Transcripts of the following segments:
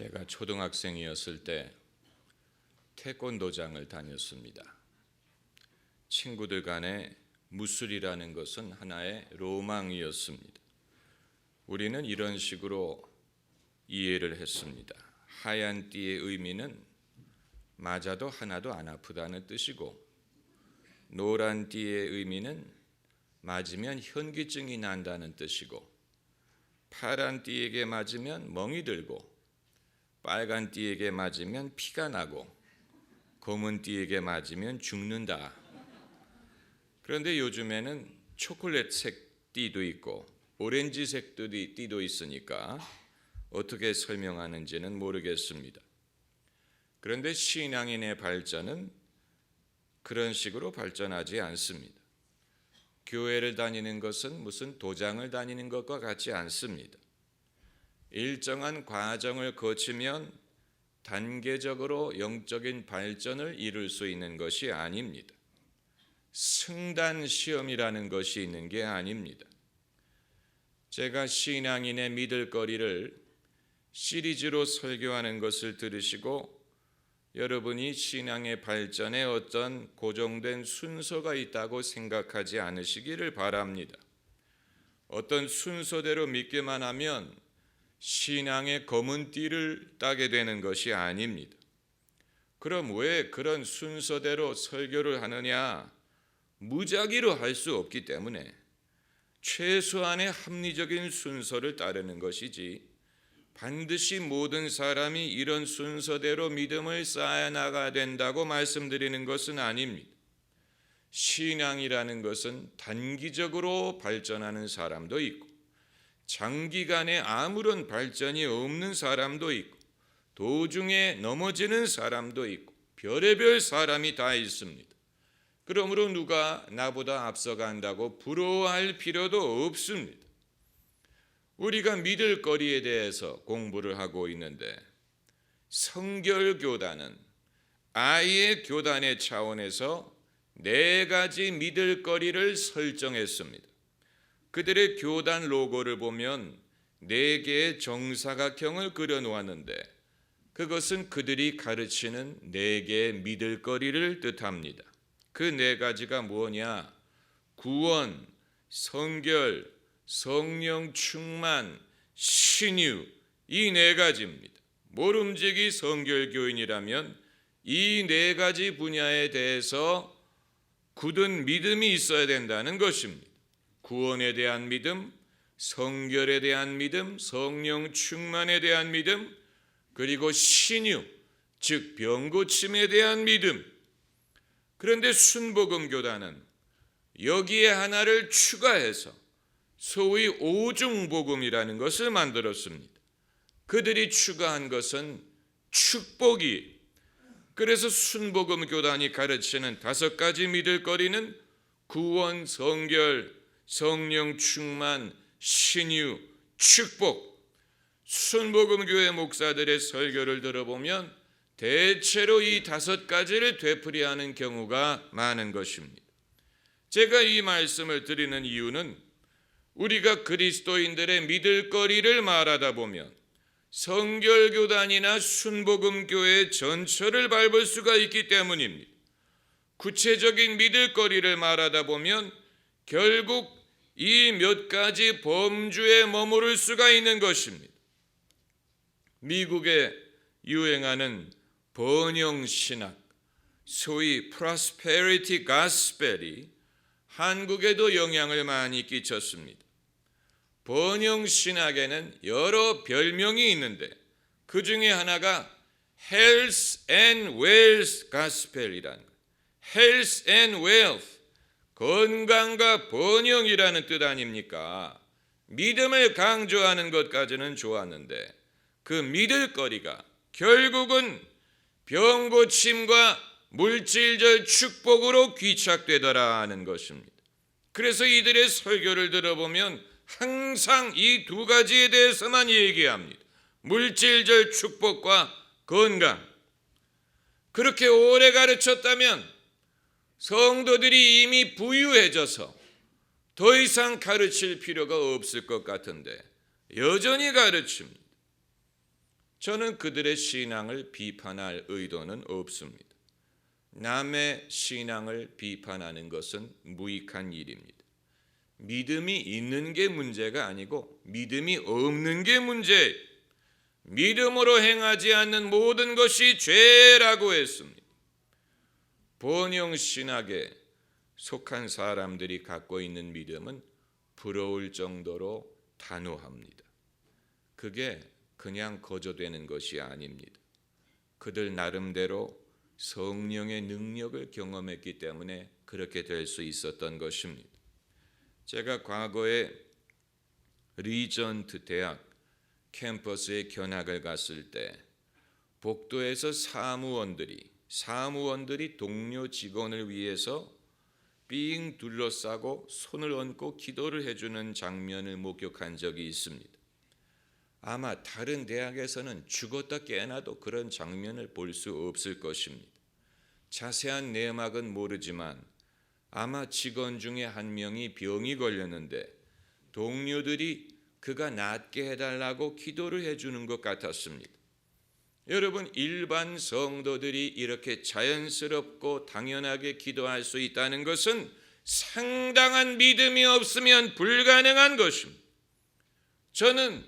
제가 초등학생이었을 때 태권도장을 다녔습니다. 친구들 간에 무술이라는 것은 하나의 로망이었습니다. 우리는 이런 식으로 이해를 했습니다. 하얀 띠의 의미는 맞아도 하나도 안 아프다는 뜻이고, 노란 띠의 의미는 맞으면 현기증이 난다는 뜻이고, 파란 띠에게 맞으면 멍이 들고, 빨간 띠에게 맞으면 피가 나고, 검은 띠에게 맞으면 죽는다. 그런데 요즘에는 초콜릿색 띠도 있고 오렌지색 띠도 있으니까 어떻게 설명하는지는 모르겠습니다. 그런데 신앙인의 발전은 그런 식으로 발전하지 않습니다. 교회를 다니는 것은 무슨 도장을 다니는 것과 같지 않습니다. 일정한 과정을 거치면 단계적으로 영적인 발전을 이룰 수 있는 것이 아닙니다. 승단 시험이라는 것이 있는 게 아닙니다. 제가 신앙인의 믿을 거리를 시리즈로 설교하는 것을 들으시고 여러분이 신앙의 발전에 어떤 고정된 순서가 있다고 생각하지 않으시기를 바랍니다. 어떤 순서대로 믿기만 하면 신앙의 검은 띠를 따게 되는 것이 아닙니다. 그럼 왜 그런 순서대로 설교를 하느냐? 무작위로 할 수 없기 때문에 최소한의 합리적인 순서를 따르는 것이지, 반드시 모든 사람이 이런 순서대로 믿음을 쌓아나가야 된다고 말씀드리는 것은 아닙니다. 신앙이라는 것은 단기적으로 발전하는 사람도 있고 장기간에 아무런 발전이 없는 사람도 있고 도중에 넘어지는 사람도 있고 별의별 사람이 다 있습니다. 그러므로 누가 나보다 앞서간다고 부러워할 필요도 없습니다. 우리가 믿을 거리에 대해서 공부를 하고 있는데, 성결교단은 아예 교단의 차원에서 4가지 믿을 거리를 설정했습니다. 그들의 교단 로고를 보면 4개의 정사각형을 그려놓았는데, 그것은 그들이 가르치는 4개의 믿을 거리를 뜻합니다. 그 4가지가 뭐냐? 구원, 성결, 성령 충만, 신유, 이 4가지입니다. 모름지기 성결교인이라면 이 4가지 분야에 대해서 굳은 믿음이 있어야 된다는 것입니다. 구원에 대한 믿음, 성결에 대한 믿음, 성령 충만에 대한 믿음, 그리고 신유, 즉 병고침에 대한 믿음. 그런데 순복음교단은 여기에 하나를 추가해서 소위 오중복음이라는 것을 만들었습니다. 그들이 추가한 것은 축복이. 그래서 순복음교단이 가르치는 5가지 믿을 거리는 구원, 성결, 성령 충만, 신유, 축복. 순복음교회 목사들의 설교를 들어보면 대체로 이 5가지를 되풀이하는 경우가 많은 것입니다. 제가 이 말씀을 드리는 이유는 우리가 그리스도인들의 믿을 거리를 말하다 보면 성결교단이나 순복음교회의 전철을 밟을 수가 있기 때문입니다. 구체적인 믿을 거리를 말하다 보면 결국 이 몇 가지 범주에 머무를 수가 있는 것입니다. 미국에 유행하는 번영신학, 소위 프로스페리티 가스펠이 한국에도 영향을 많이 끼쳤습니다. 번영신학에는 여러 별명이 있는데 그 중에 하나가 Health and Wealth Gospel이라는 거예요. Health and Wealth, 건강과 번영이라는 뜻 아닙니까? 믿음을 강조하는 것까지는 좋았는데 그 믿을 거리가 결국은 병고침과 물질적 축복으로 귀착되더라는 것입니다. 그래서 이들의 설교를 들어보면 항상 이 2가지에 대해서만 얘기합니다. 물질적 축복과 건강. 그렇게 오래 가르쳤다면 성도들이 이미 부유해져서 더 이상 가르칠 필요가 없을 것 같은데 여전히 가르칩니다. 저는 그들의 신앙을 비판할 의도는 없습니다. 남의 신앙을 비판하는 것은 무익한 일입니다. 믿음이 있는 게 문제가 아니고 믿음이 없는 게 문제예요. 믿음으로 행하지 않는 모든 것이 죄라고 했습니다. 번영신학에 속한 사람들이 갖고 있는 믿음은 부러울 정도로 단호합니다. 그게 그냥 거저되는 것이 아닙니다. 그들 나름대로 성령의 능력을 경험했기 때문에 그렇게 될 수 있었던 것입니다. 제가 과거에 리전트 대학 캠퍼스에 견학을 갔을 때 복도에서 사무원들이 동료 직원을 위해서 삥 둘러싸고 손을 얹고 기도를 해주는 장면을 목격한 적이 있습니다. 아마 다른 대학에서는 죽었다 깨어나도 그런 장면을 볼 수 없을 것입니다. 자세한 내막은 모르지만 아마 직원 중에 한 명이 병이 걸렸는데 동료들이 그가 낫게 해달라고 기도를 해주는 것 같았습니다. 여러분, 일반 성도들이 이렇게 자연스럽고 당연하게 기도할 수 있다는 것은 상당한 믿음이 없으면 불가능한 것입니다. 저는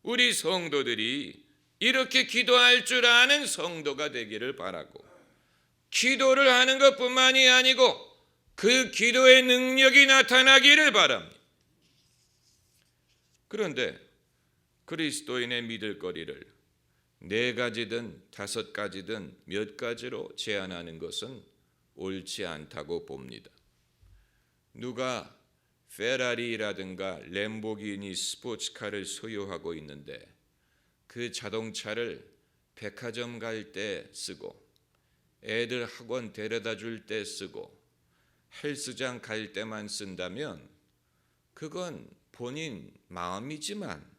우리 성도들이 이렇게 기도할 줄 아는 성도가 되기를 바라고, 기도를 하는 것뿐만이 아니고 그 기도의 능력이 나타나기를 바랍니다. 그런데 그리스도인의 믿을 거리를 4가지든 5가지든 몇 가지로 제한하는 것은 옳지 않다고 봅니다. 누가 페라리라든가 램보기니 스포츠카를 소유하고 있는데 그 자동차를 백화점 갈 때 쓰고 애들 학원 데려다 줄 때 쓰고 헬스장 갈 때만 쓴다면 그건 본인 마음이지만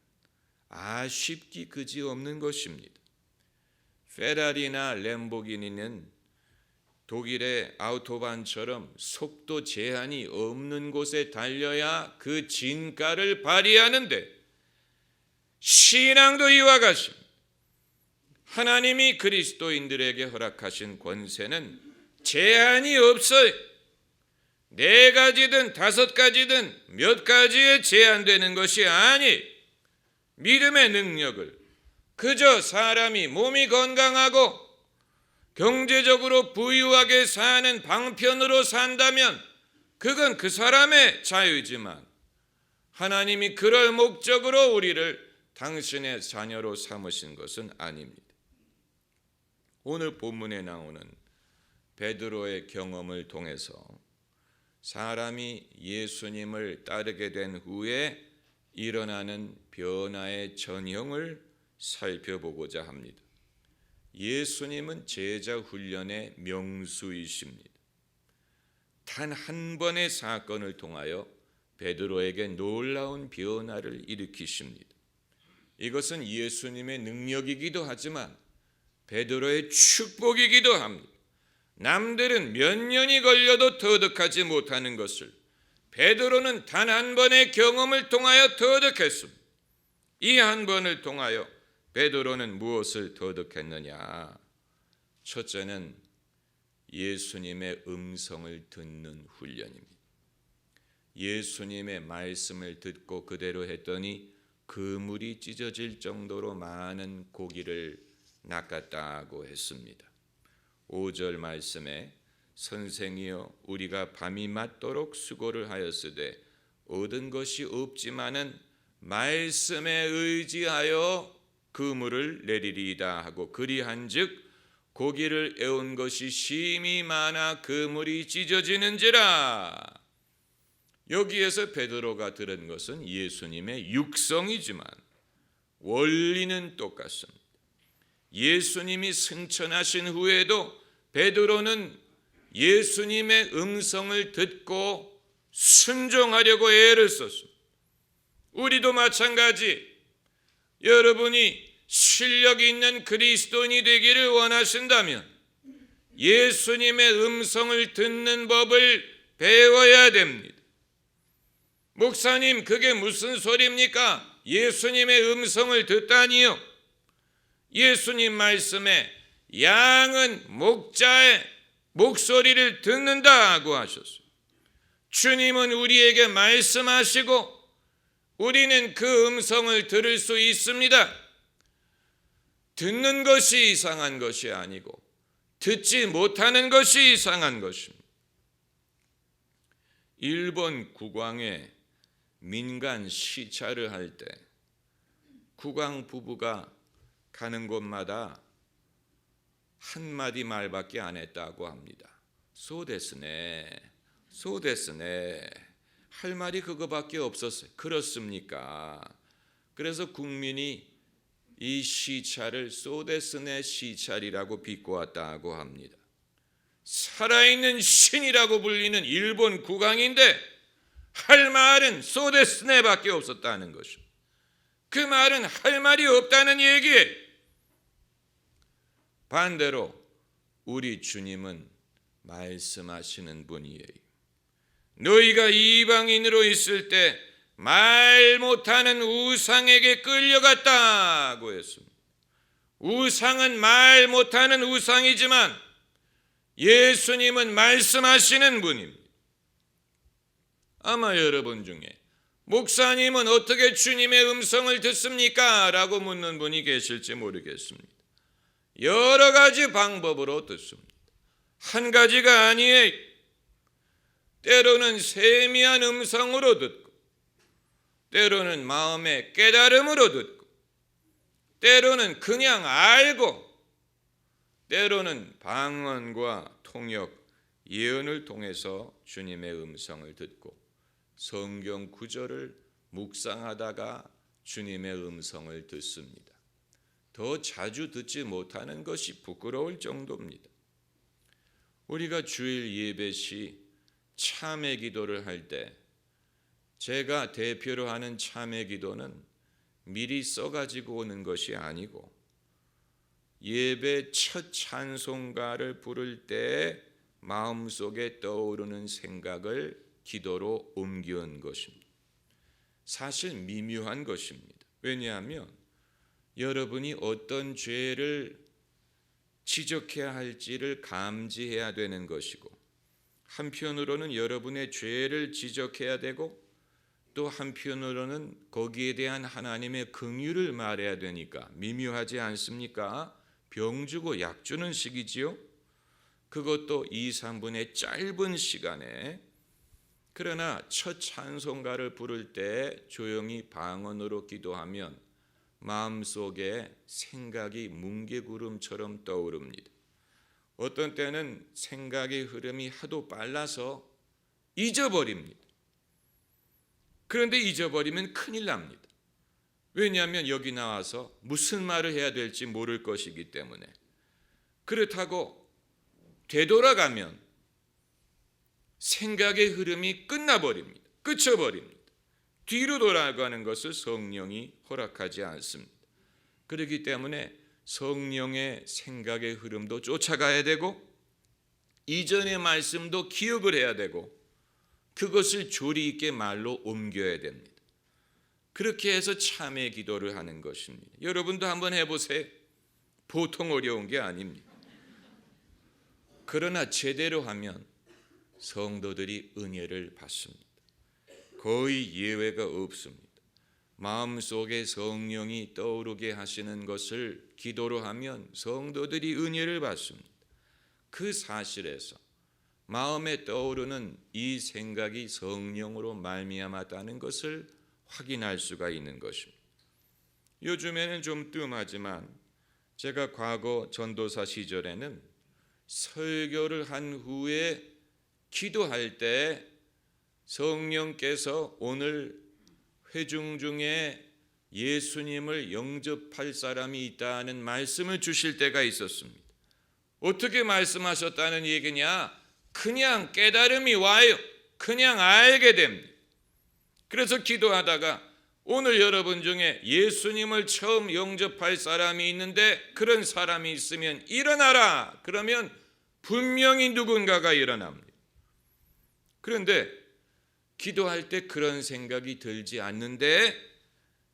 아쉽기 그지없는 것입니다. 페라리나 램보기니는 독일의 아우토반처럼 속도 제한이 없는 곳에 달려야 그 진가를 발휘하는데, 신앙도 이와 같습니다. 하나님이 그리스도인들에게 허락하신 권세는 제한이 없어요. 4가지든 5가지든 몇 가지에 제한되는 것이 아니, 믿음의 능력을 그저 사람이 몸이 건강하고 경제적으로 부유하게 사는 방편으로 산다면 그건 그 사람의 자유지만 하나님이 그럴 목적으로 우리를 당신의 자녀로 삼으신 것은 아닙니다. 오늘 본문에 나오는 베드로의 경험을 통해서 사람이 예수님을 따르게 된 후에 일어나는 변화의 전형을 살펴보고자 합니다. 예수님은 제자 훈련의 명수이십니다. 단 한 번의 사건을 통하여 베드로에게 놀라운 변화를 일으키십니다. 이것은 예수님의 능력이기도 하지만 베드로의 축복이기도 합니다. 남들은 몇 년이 걸려도 터득하지 못하는 것을 베드로는 단 한 번의 경험을 통하여 터득했습니다. 이 한 번을 통하여 베드로는 무엇을 터득했느냐? 첫째는 예수님의 음성을 듣는 훈련입니다. 예수님의 말씀을 듣고 그대로 했더니 그물이 찢어질 정도로 많은 고기를 낚았다고 했습니다. 5절 말씀에 선생이여 우리가 밤이 맞도록 수고를 하였으되 얻은 것이 없지만은 말씀에 의지하여 그물을 내리리이다 하고 그리한즉 고기를 애운 것이 심히 많아 그물이 찢어지는지라. 여기에서 베드로가 들은 것은 예수님의 육성이지만 원리는 똑같습니다. 예수님이 승천하신 후에도 베드로는 예수님의 음성을 듣고 순종하려고 애를 썼습니다. 우리도 마찬가지. 여러분이 실력 있는 그리스도인이 되기를 원하신다면 예수님의 음성을 듣는 법을 배워야 됩니다. 목사님, 그게 무슨 소리입니까? 예수님의 음성을 듣다니요? 예수님 말씀에 양은 목자의 목소리를 듣는다고 하셨어요. 주님은 우리에게 말씀하시고 우리는 그 음성을 들을 수 있습니다. 듣는 것이 이상한 것이 아니고 듣지 못하는 것이 이상한 것입니다. 일본 국왕의 민간 시찰을 할 때 국왕 부부가 가는 곳마다 한마디 말밖에 안 했다고 합니다. 소데스네, 소데스네. 할 말이 그거밖에 없었어요. 그렇습니까? 그래서 국민이 이 시찰을 소데스네 시찰이라고 비꼬았다고 합니다. 살아있는 신이라고 불리는 일본 국왕인데 할 말은 소데스네밖에 없었다는 것입니다. 그 말은 할 말이 없다는 얘기예요. 반대로 우리 주님은 말씀하시는 분이에요. 너희가 이방인으로 있을 때 말 못하는 우상에게 끌려갔다고 했습니다. 우상은 말 못하는 우상이지만 예수님은 말씀하시는 분입니다. 아마 여러분 중에 목사님은 어떻게 주님의 음성을 듣습니까? 라고 묻는 분이 계실지 모르겠습니다. 여러 가지 방법으로 듣습니다. 한 가지가 아니에요. 때로는 세미한 음성으로 듣고, 때로는 마음의 깨달음으로 듣고, 때로는 그냥 알고, 때로는 방언과 통역, 예언을 통해서 주님의 음성을 듣고 성경 구절을 묵상하다가 주님의 음성을 듣습니다. 더 자주 듣지 못하는 것이 부끄러울 정도입니다. 우리가 주일 예배 시 참회 기도를 할 때 제가 대표로 하는 참회 기도는 미리 써가지고 오는 것이 아니고 예배 첫 찬송가를 부를 때 마음속에 떠오르는 생각을 기도로 옮겨온 것입니다. 사실 미묘한 것입니다. 왜냐하면 여러분이 어떤 죄를 지적해야 할지를 감지해야 되는 것이고 한편으로는 여러분의 죄를 지적해야 되고 또 한편으로는 거기에 대한 하나님의 긍휼을 말해야 되니까 미묘하지 않습니까? 병 주고 약 주는 식이지요. 그것도 2, 3분의 짧은 시간에. 그러나 첫 찬송가를 부를 때 조용히 방언으로 기도하면 마음속에 생각이 뭉게구름처럼 떠오릅니다. 어떤 때는 생각의 흐름이 하도 빨라서 잊어버립니다. 그런데 잊어버리면 큰일 납니다. 왜냐하면 여기 나와서 무슨 말을 해야 될지 모를 것이기 때문에. 그렇다고 되돌아가면 생각의 흐름이 끝나버립니다. 끝쳐버립니다. 뒤로 돌아가는 것을 성령이 허락하지 않습니다. 그렇기 때문에 성령의 생각의 흐름도 쫓아가야 되고 이전의 말씀도 기억을 해야 되고 그것을 조리 있게 말로 옮겨야 됩니다. 그렇게 해서 참회 기도를 하는 것입니다. 여러분도 한번 해보세요. 보통 어려운 게 아닙니다. 그러나 제대로 하면 성도들이 은혜를 받습니다. 거의 예외가 없습니다. 마음속에 성령이 떠오르게 하시는 것을 기도로 하면 성도들이 은혜를 받습니다. 그 사실에서 마음에 떠오르는 이 생각이 성령으로 말미암았다는 것을 확인할 수가 있는 것입니다. 요즘에는 좀 뜸하지만 제가 과거 전도사 시절에는 설교를 한 후에 기도할 때 성령께서 오늘 회중 중에 예수님을 영접할 사람이 있다는 말씀을 주실 때가 있었습니다. 어떻게 말씀하셨다는 얘기냐? 그냥 깨달음이 와요. 그냥 알게 됩니다. 그래서 기도하다가 오늘 여러분 중에 예수님을 처음 영접할 사람이 있는데 그런 사람이 있으면 일어나라. 그러면 분명히 누군가가 일어납니다. 그런데 기도할 때 그런 생각이 들지 않는데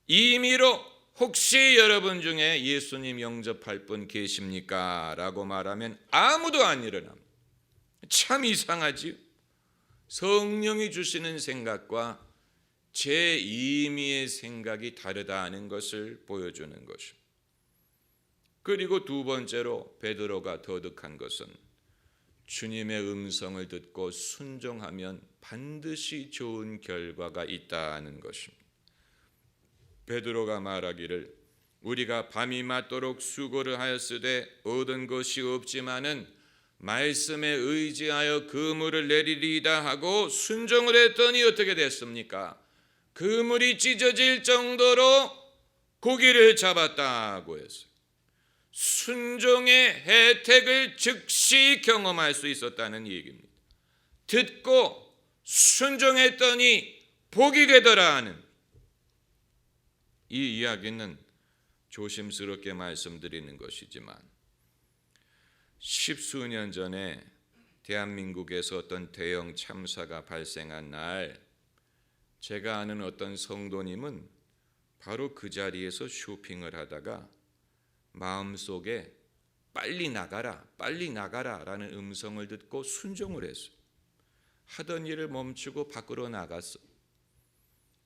임의로 혹시 여러분 중에 예수님 영접할 분 계십니까? 라고 말하면 아무도 안 일어납니다. 참 이상하지요? 성령이 주시는 생각과 제 임의의 생각이 다르다는 것을 보여주는 것입니다. 그리고 두 번째로 베드로가 터득한 것은 주님의 음성을 듣고 순종하면 반드시 좋은 결과가 있다는 것입니다. 베드로가 말하기를 우리가 밤이 맞도록 수고를 하였으되 얻은 것이 없지만은 말씀에 의지하여 그물을 내리리이다 하고 순종을 했더니 어떻게 됐습니까? 그물이 찢어질 정도로 고기를 잡았다고 했어요. 순종의 혜택을 즉시 경험할 수 있었다는 얘기입니다. 듣고 순종했더니 복이 되더라 하는 이 이야기는 조심스럽게 말씀드리는 것이지만 십수년 전에 대한민국에서 어떤 대형 참사가 발생한 날 제가 아는 어떤 성도님은 바로 그 자리에서 쇼핑을 하다가 마음속에 빨리 나가라 라는 음성을 듣고 순종을 했어요. 하던 일을 멈추고 밖으로 나갔어.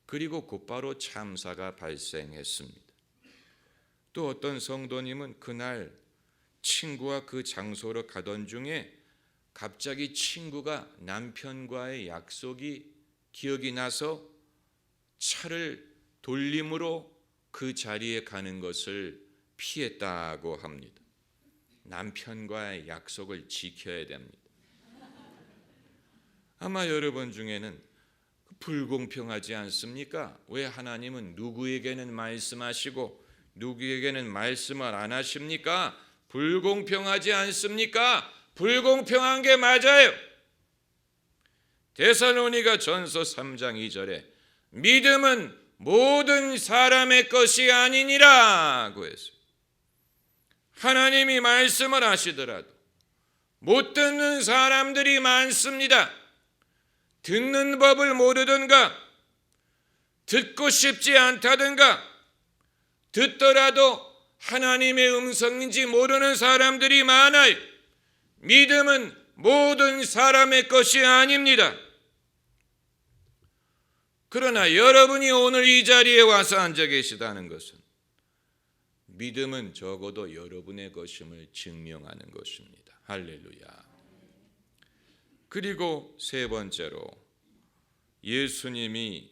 그리고 곧바로 참사가 발생했습니다. 또 어떤 성도님은 그날 친구와 그 장소로 가던 중에 갑자기 친구가 남편과의 약속이 기억이 나서 차를 돌림으로 그 자리에 가는 것을 피했다고 합니다. 남편과의 약속을 지켜야 됩니다. 아마 여러분 중에는 불공평하지 않습니까? 왜 하나님은 누구에게는 말씀하시고 누구에게는 말씀을 안 하십니까? 불공평하지 않습니까? 불공평한 게 맞아요. 데살로니가 전서 3장 2절에 믿음은 모든 사람의 것이 아니니라고 했어요. 하나님이 말씀을 하시더라도 못 듣는 사람들이 많습니다. 듣는 법을 모르든가 듣고 싶지 않다든가 듣더라도 하나님의 음성인지 모르는 사람들이 많아요. 믿음은 모든 사람의 것이 아닙니다. 그러나 여러분이 오늘 이 자리에 와서 앉아 계시다는 것은 믿음은 적어도 여러분의 것임을 증명하는 것입니다. 할렐루야. 그리고 세 번째로 예수님이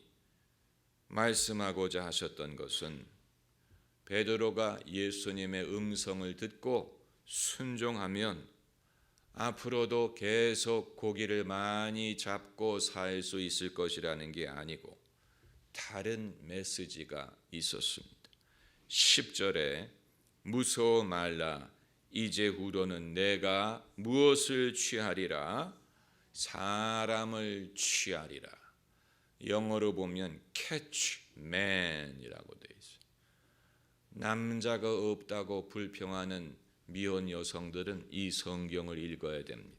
말씀하고자 하셨던 것은 베드로가 예수님의 음성을 듣고 순종하면 앞으로도 계속 고기를 많이 잡고 살 수 있을 것이라는 게 아니고 다른 메시지가 있었습니다. 10절에 무서워 말라 이제후로는 내가 무엇을 취하리라? 사람을 취하리라. 영어로 보면 catch man이라고 되어 있어요. 남자가 없다고 불평하는 미혼 여성들은 이 성경을 읽어야 됩니다.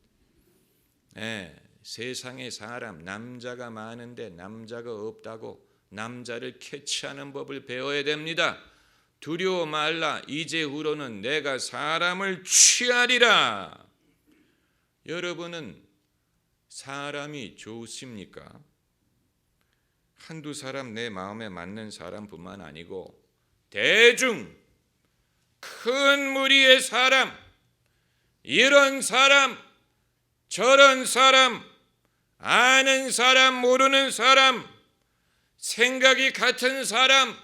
세상에 사람 남자가 많은데 남자가 없다고 남자를 캐치하는 법을 배워야 됩니다. 두려워 말라 이제후로는 내가 사람을 취하리라. 여러분은 사람이 좋으십니까? 한두 사람 내 마음에 맞는 사람뿐만 아니고 대중 큰 무리의 사람, 이런 사람 저런 사람, 아는 사람 모르는 사람, 생각이 같은 사람,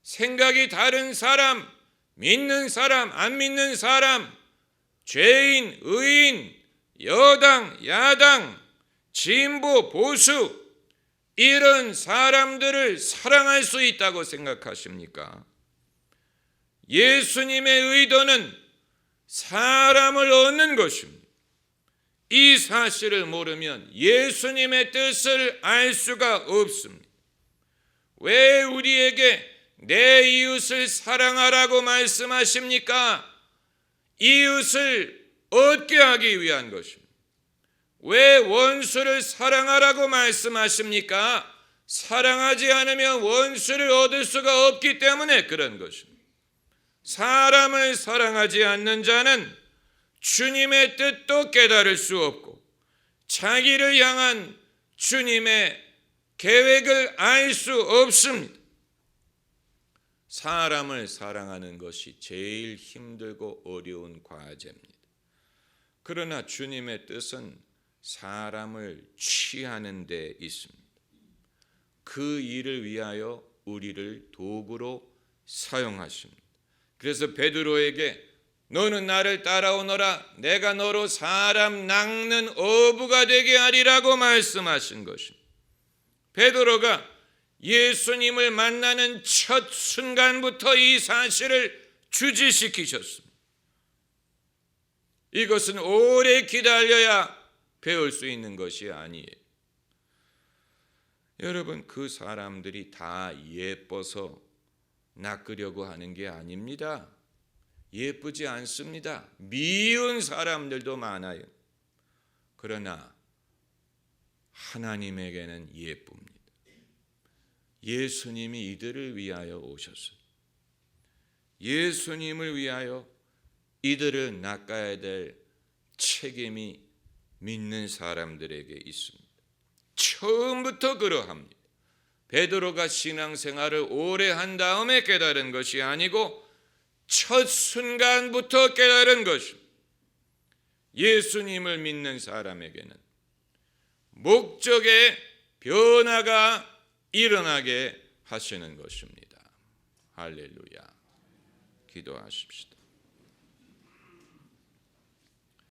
생각이 다른 사람, 믿는 사람 안 믿는 사람, 죄인 의인, 여당 야당, 진보 보수, 이런 사람들을 사랑할 수 있다고 생각하십니까? 예수님의 의도는 사람을 얻는 것입니다. 이 사실을 모르면 예수님의 뜻을 알 수가 없습니다. 왜 우리에게 내 이웃을 사랑하라고 말씀하십니까? 이웃을 얻게 하기 위한 것입니다. 왜 원수를 사랑하라고 말씀하십니까? 사랑하지 않으면 원수를 얻을 수가 없기 때문에 그런 것입니다. 사람을 사랑하지 않는 자는 주님의 뜻도 깨달을 수 없고 자기를 향한 주님의 계획을 알 수 없습니다. 사람을 사랑하는 것이 제일 힘들고 어려운 과제입니다. 그러나 주님의 뜻은 사람을 취하는 데 있습니다. 그 일을 위하여 우리를 도구로 사용하십니다. 그래서 베드로에게 너는 나를 따라오너라 내가 너로 사람 낚는 어부가 되게 하리라고 말씀하신 것입니다. 베드로가 예수님을 만나는 첫 순간부터 이 사실을 주지시키셨습니다. 이것은 오래 기다려야 배울 수 있는 것이 아니에요. 여러분, 그 사람들이 다 예뻐서 낚으려고 하는 게 아닙니다. 예쁘지 않습니다. 미운 사람들도 많아요. 그러나 하나님에게는 예쁩니다. 예수님이 이들을 위하여 오셨어요. 예수님을 위하여 이들을 낚아야 될 책임이 믿는 사람들에게 있습니다. 처음부터 그러합니다. 베드로가 신앙생활을 오래 한 다음에 깨달은 것이 아니고 첫 순간부터 깨달은 것입니다. 예수님을 믿는 사람에게는 목적의 변화가 일어나게 하시는 것입니다. 할렐루야. 기도하십시다.